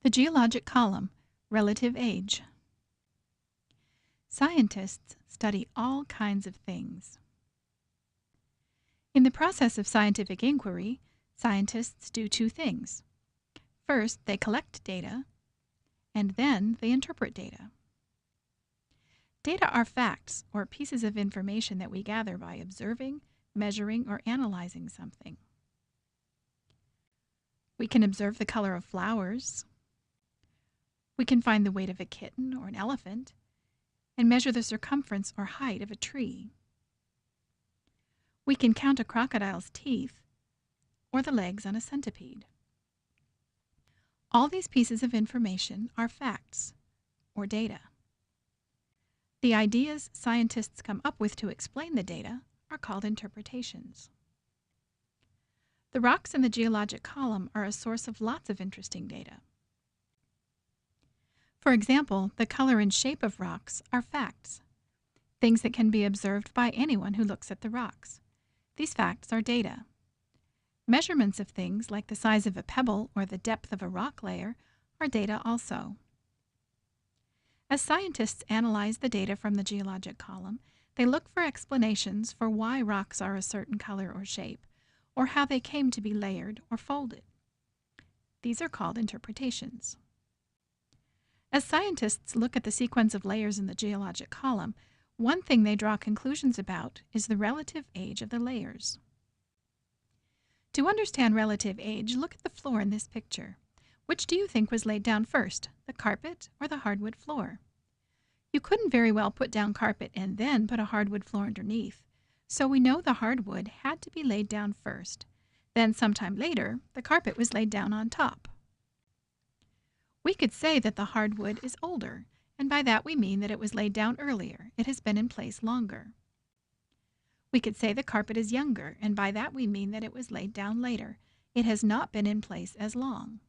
The geologic column, relative age. Scientists study all kinds of things. In the process of scientific inquiry, scientists do two things. First, they collect data, and then they interpret data. Data are facts or pieces of information that we gather by observing, measuring, or analyzing something. We can observe the color of flowers. We can find the weight of a kitten or an elephant and measure the circumference or height of a tree. We can count a crocodile's teeth or the legs on a centipede. All these pieces of information are facts or data. The ideas scientists come up with to explain the data are called interpretations. The rocks in the geologic column are a source of lots of interesting data. For example, the color and shape of rocks are facts, things that can be observed by anyone who looks at the rocks. These facts are data. Measurements of things like the size of a pebble or the depth of a rock layer are data also. As scientists analyze the data from the geologic column, they look for explanations for why rocks are a certain color or shape, or how they came to be layered or folded. These are called interpretations. As scientists look at the sequence of layers in the geologic column, one thing they draw conclusions about is the relative age of the layers. To understand relative age, look at the floor in this picture. Which do you think was laid down first, the carpet or the hardwood floor? You couldn't very well put down carpet and then put a hardwood floor underneath, so we know the hardwood had to be laid down first. Then sometime later, the carpet was laid down on top. We could say that the hardwood is older, and by that we mean that it was laid down earlier. It has been in place longer. We could say the carpet is younger, and by that we mean that it was laid down later. It has not been in place as long.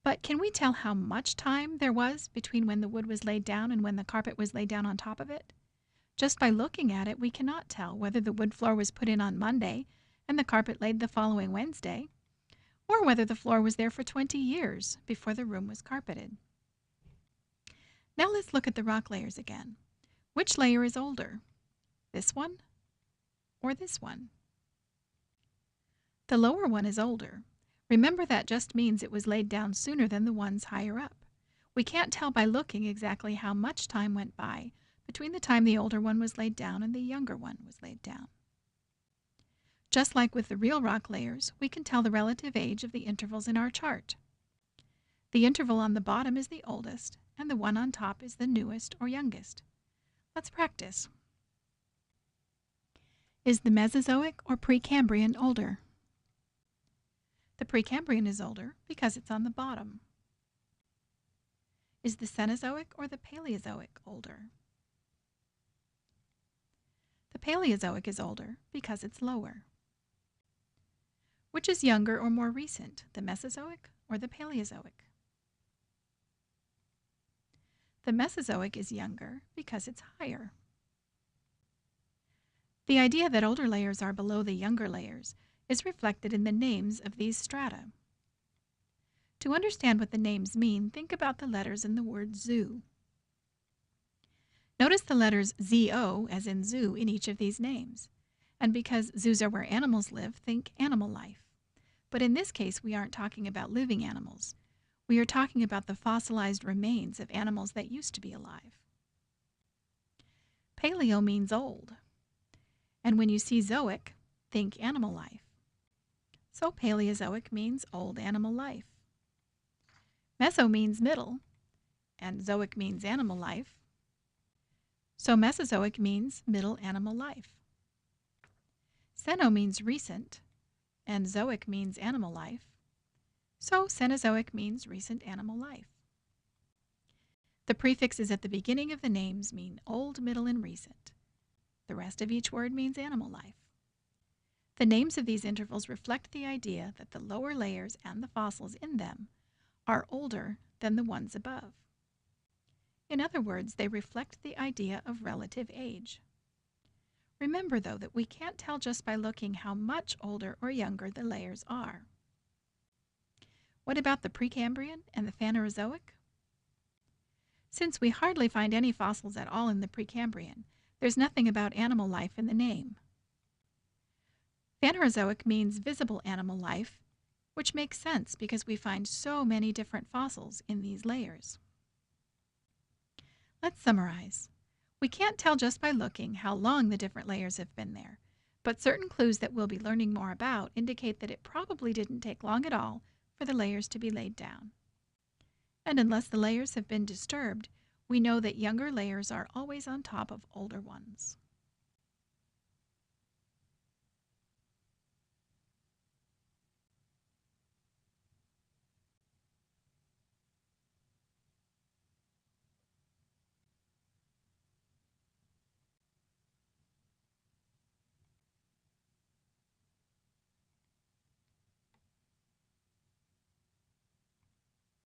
But can we tell how much time there was between when the wood was laid down and when the carpet was laid down on top of it? Just by looking at it, we cannot tell whether the wood floor was put in on Monday and the carpet laid the following Wednesday, or whether the floor was there for 20 years before the room was carpeted. Now let's look at the rock layers again. Which layer is older? This one or this one? The lower one is older. Remember, that just means it was laid down sooner than the ones higher up. We can't tell by looking exactly how much time went by between the time the older one was laid down and the younger one was laid down. Just like with the real rock layers, we can tell the relative age of the intervals in our chart. The interval on the bottom is the oldest, and the one on top is the newest or youngest. Let's practice. Is the Mesozoic or Precambrian older? The Precambrian is older because it's on the bottom. Is the Cenozoic or the Paleozoic older? The Paleozoic is older because it's lower. Which is younger or more recent, the Mesozoic or the Paleozoic? The Mesozoic is younger because it's higher. The idea that older layers are below the younger layers is reflected in the names of these strata. To understand what the names mean, think about the letters in the word zoo. Notice the letters ZO, as in zoo, in each of these names. And because zoos are where animals live, think animal life. But in this case, we aren't talking about living animals. We are talking about the fossilized remains of animals that used to be alive. Paleo means old. And when you see zoic, think animal life. So Paleozoic means old animal life. Meso means middle, and zoic means animal life. So Mesozoic means middle animal life. Ceno means recent, and zoic means animal life. So Cenozoic means recent animal life. The prefixes at the beginning of the names mean old, middle, and recent. The rest of each word means animal life. The names of these intervals reflect the idea that the lower layers and the fossils in them are older than the ones above. In other words, they reflect the idea of relative age. Remember, though, that we can't tell just by looking how much older or younger the layers are. What about the Precambrian and the Phanerozoic? Since we hardly find any fossils at all in the Precambrian, there's nothing about animal life in the name. Phanerozoic means visible animal life, which makes sense because we find so many different fossils in these layers. Let's summarize. We can't tell just by looking how long the different layers have been there, but certain clues that we'll be learning more about indicate that it probably didn't take long at all for the layers to be laid down. And unless the layers have been disturbed, we know that younger layers are always on top of older ones.